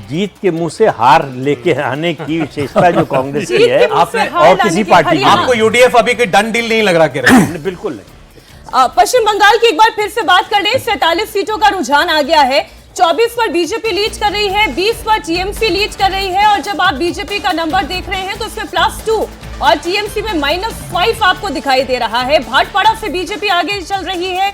जीत के मुंह से हार लेके आने की विशेषता जो कांग्रेस की है आपने और किसी पार्टी की आपको यूडीएफ अभी कोई डन डील नहीं लग रहा कह बिल्कुल नहीं। पश्चिम बंगाल की एक बार फिर से बात कर लें। 47 सीटों का रुझान आ गया है। 24 पर बीजेपी लीड कर रही है, 20 पर टीएमसी लीड कर रही है और जब आप बीजेपी का नंबर देख रहे हैं तो इसमें +2 और टीएमसी में -5 आपको दिखाई दे रहा है। भाटपाड़ा से बीजेपी आगे चल रही है।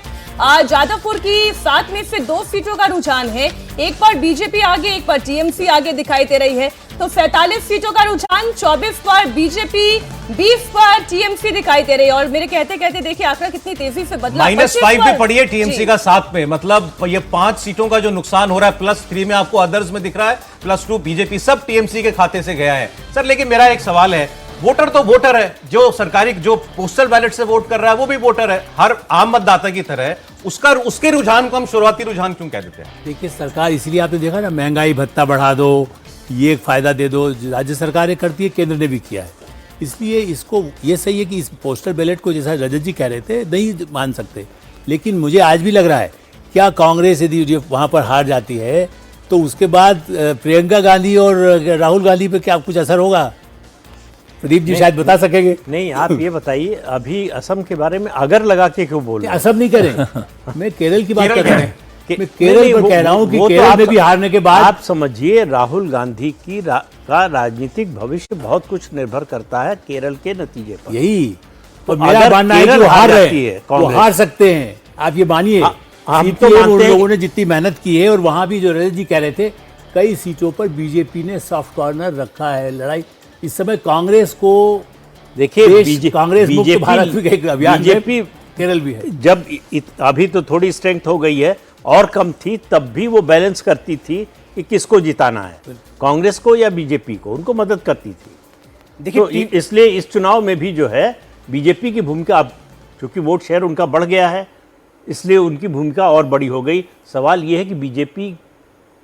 जादवपुर की 7 में से 2 सीटों का रुझान है, एक पर बीजेपी आगे, एक पर टीएमसी आगे दिखाई दे रही है। तो 47 सीटों का रुझान, 24 पर बीजेपी, 20 पर टीएमसी दिखाई दे रही है। और मेरे कहते कहते देखिए आंकड़ा कितनी तेजी से बदला। -5 भी पड़ी है टीएमसी का 7 में, मतलब ये 5 सीटों का जो नुकसान हो रहा है, +3 में आपको अदर्स में दिख रहा है, +2 बीजेपी, सब टीएमसी के खाते से गया है। सर लेकिन मेरा एक सवाल है, वोटर तो वोटर है, जो सरकारी जो पोस्टल बैलेट से वोट कर रहा है वो भी वोटर है, हर आम मतदाता की तरह, उसके रुझान को हम शुरुआती रुझान क्यों कह देते हैं? देखिए सरकार, इसलिए आपने देखा ना, महंगाई भत्ता बढ़ा दो, ये एक फायदा दे दो, राज्य सरकारें करती है, केंद्र ने भी किया है। इसलिए इसको ये सही है कि इस पोस्टल बैलेट को, जैसा रजत जी कह रहे थे, नहीं मान सकते। लेकिन मुझे आज भी लग रहा है, क्या कांग्रेस यदि वहाँ पर हार जाती है तो उसके बाद प्रियंका गांधी और राहुल गांधी पे क्या कुछ असर होगा? प्रदीप जी शायद बता सकेंगे। नहीं, आप ये बताइए, अभी असम के बारे में अगर लगा के क्यों बोल रहे हैं? असम नहीं करें, मैं केरल की बात कर रहा हूँ। मैं केरल नहीं, पर कह रहा हूँ कि वो तो केरल में भी हारने के बाद आप समझिए, राहुल गांधी का राजनीतिक भविष्य बहुत कुछ निर्भर करता है केरल के नतीजे पर। यही तो मेरा मानना है कि वो हार रहे हैं, वो कांग्रेस। हार सकते हैं, आप ये मानिए। हम सीट तो पे मानते उन हैं लोगों ने जितनी मेहनत की है, और वहां भी जो रजत जी कह रहे थे, कई सीटों पर बीजेपी ने सॉफ्ट कॉर्नर रखा है। लड़ाई इस समय कांग्रेस को, देखिए, कांग्रेस मुक्त भारत भी एक अभियान है, बीजेपी केरल भी है। जब अभी तो थोड़ी स्ट्रेंथ हो गई है, और कम थी, तब भी वो बैलेंस करती थी कि किसको जिताना है, कांग्रेस को या बीजेपी को, उनको मदद करती थी। देखिए, तो इसलिए इस चुनाव में भी जो है बीजेपी की भूमिका, अब चूंकि वोट शेयर उनका बढ़ गया है, इसलिए उनकी भूमिका और बड़ी हो गई। सवाल यह है कि बीजेपी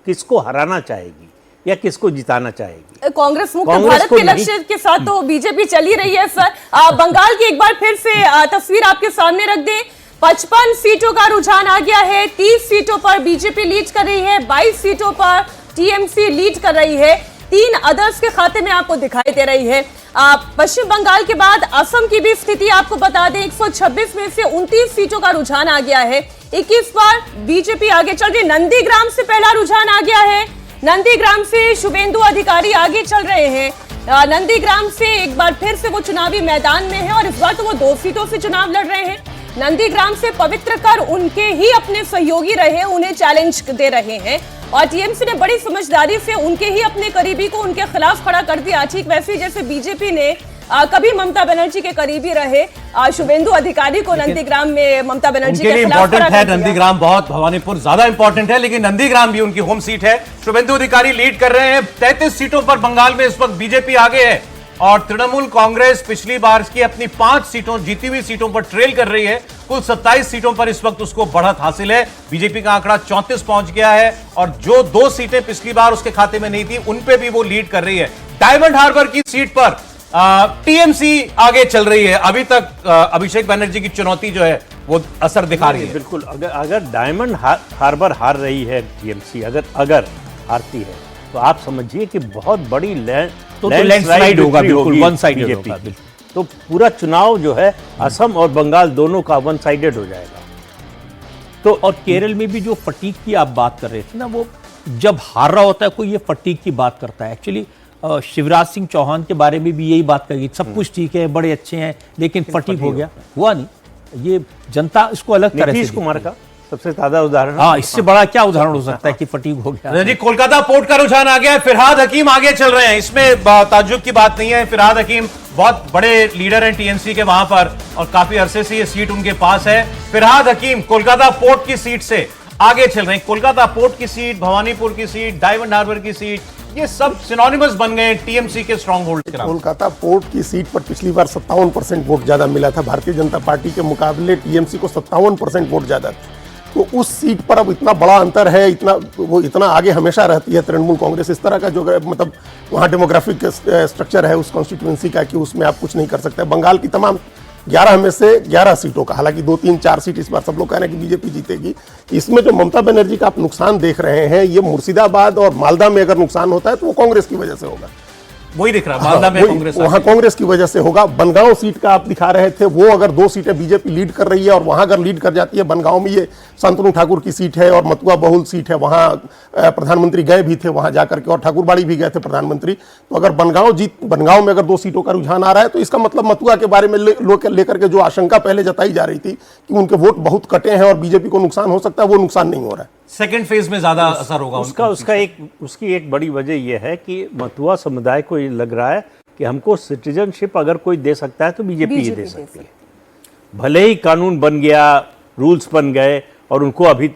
किसको हराना चाहेगी या किसको जिताना चाहेगी? कांग्रेस मुक्त भारत के लक्ष्य के साथ तो बीजेपी चली रही है। सर, बंगाल की एक बार फिर से तस्वीर आपके सामने रख दें। 55 सीटों का रुझान आ गया है। 30 सीटों पर बीजेपी लीड कर रही है, 22 सीटों पर टीएमसी लीड कर रही है, 3 अदर्स के खाते में आपको दिखाई दे रही है। पश्चिम बंगाल के बाद असम की भी स्थिति आपको बता दें। 126 में से 29 सीटों का रुझान आ गया है, 21 पर बीजेपी आगे चल रही है। नंदीग्राम से पहला रुझान आ गया है, नंदीग्राम से शुभेंदु अधिकारी आगे चल रहे हैं। नंदीग्राम से एक बार फिर से वो चुनावी मैदान में है और इस बार तो वो 2 सीटों से चुनाव लड़ रहे हैं। नंदीग्राम से पवित्र कर उनके ही अपने सहयोगी रहे, उन्हें चैलेंज दे रहे हैं और टीएमसी ने बड़ी समझदारी से उनके ही अपने करीबी को उनके खिलाफ खड़ा कर दिया। ठीक वैसे जैसे बीजेपी ने कभी ममता बनर्जी के करीबी रहे शुभेंदु अधिकारी को नंदीग्राम में ममता बनर्जी के खिलाफ इंपॉर्टेंट है। नंदीग्राम बहुत, भवानीपुर ज्यादा इंपॉर्टेंट है, लेकिन नंदीग्राम भी उनकी होम सीट है। शुभेंदु अधिकारी लीड कर रहे हैं। 33 सीटों पर बंगाल में इस वक्त बीजेपी आगे है और तृणमूल कांग्रेस पिछली बार की अपनी 5 सीटों, जीती हुई सीटों पर ट्रेल कर रही है। कुल 27 सीटों पर इस वक्त उसको बढ़त हासिल है। बीजेपी का आंकड़ा 34 पहुंच गया है और जो 2 सीटें पिछली बार उसके खाते में नहीं थी, उन पे भी वो लीड कर रही है। डायमंड हार्बर की सीट पर टीएमसी आगे चल रही है। अभी तक अभिषेक बनर्जी की चुनौती जो है वो असर दिखा रही है। बिल्कुल, अगर डायमंड हार्बर हार रही है टीएमसी, अगर हारती है, तो आप समझिए कि बहुत बड़ी लैंडस्लाइड होगा, बिल्कुल वन साइडेड होगा। तो पूरा चुनाव जो है असम और बंगाल दोनों का वन साइडेड हो जाएगा। तो और केरल में भी जो फटीक की आप बात कर रहे थे ना, वो जब हार रहा होता है कोई, ये फटीक की बात करता है। एक्चुअली शिवराज सिंह चौहान के बारे में भी यही बात कही, सब कुछ ठीक है, बड़े अच्छे हैं, लेकिन फटीक हो गया, हुआ नहीं। ये जनता इसको अलग तरह से, नीतीश कुमार का सबसे ज्यादा उदाहरण। हाँ, इससे बड़ा क्या उदाहरण हो सकता है कि फटीक हो गया। जी, कोलकाता पोर्ट का रुझान आ गया है। फिरहाद हकीम आगे चल रहे हैं, इसमें ताज्जुब की बात नहीं है। फिरहाद हकीम बहुत बड़े लीडर हैं टीएमसी के वहां पर और काफी अरसे से ये सीट उनके पास है। फिरहाद हकीम कोलकाता पोर्ट की सीट से आगे चल रहे हैं। कोलकाता पोर्ट की सीट, भवानीपुर की सीट, डायमंड हार्बर की सीट, ये सब सिनोनिमस बन गए टीएमसी के स्ट्रॉन्ग होल्ड। कोलकाता पोर्ट की सीट पर पिछली बार 57% वोट ज्यादा मिला था। भारतीय जनता पार्टी के मुकाबले टीएमसी को 57% वोट ज्यादा था। तो उस सीट पर अब इतना बड़ा अंतर है, इतना आगे हमेशा रहती है तृणमूल कांग्रेस। इस तरह का जो मतलब वहाँ डेमोग्राफिक स्ट्रक्चर है उस कॉन्स्टिट्यूएंसी का, कि उसमें आप कुछ नहीं कर सकते। बंगाल की तमाम 11 में से 11 सीटों का, हालांकि 2, 3, 4 सीट इस बार सब लोग कह रहे हैं कि बीजेपी जीतेगी। इसमें जो ममता बनर्जी का आप नुकसान देख रहे हैं, ये मुर्शिदाबाद और मालदा में अगर नुकसान होता है तो वो कांग्रेस की वजह से होगा। वही दिख रहा है, मालदा में कांग्रेस वहां कांग्रेस की वजह से होगा। बनगांव सीट का आप दिखा रहे थे, वो अगर 2 सीटें बीजेपी लीड कर रही है और वहां अगर लीड कर जाती है, बनगांव में ये शांतनु ठाकुर की सीट है और मथुआ बहुल सीट है, वहां प्रधानमंत्री गए भी थे वहां जाकर के, और ठाकुरबाड़ी भी गए थे प्रधानमंत्री। तो अगर बनगांव में अगर 2 सीटों का रुझान आ रहा है तो इसका मतलब मथुआ के बारे में लेकर के जो आशंका पहले जताई जा रही थी कि उनके वोट बहुत कटे हैं और बीजेपी को नुकसान हो सकता है, वो नुकसान नहीं हो रहा है। सेकंड फेज में ज्यादा असर होगा उसकी एक बड़ी वजह यह है कि मथुआ समुदाय को ये लग रहा है कि हमको सिटीजनशिप अगर कोई दे सकता है तो बीजेपी ही दे सकती है। भले ही कानून बन गया, रूल्स बन गए और उनको अभी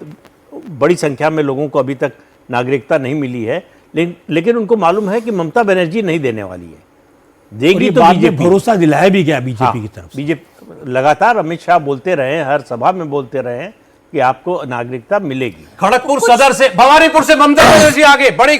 बड़ी संख्या में लोगों को अभी तक नागरिकता नहीं मिली है, लेकिन उनको मालूम है कि ममता बनर्जी नहीं देने वाली है। देगी तो बीजेपी। भरोसा दिलाया भी गया बीजेपी की तरफ से। बीजेपी लगातार अमित शाह बोलते रहे, हर सभा में बोलते रहे कि आपको नागरिकता मिलेगी। खड़गपुर सदर से, भवानीपुर से ममता बनर्जी आगे बड़ी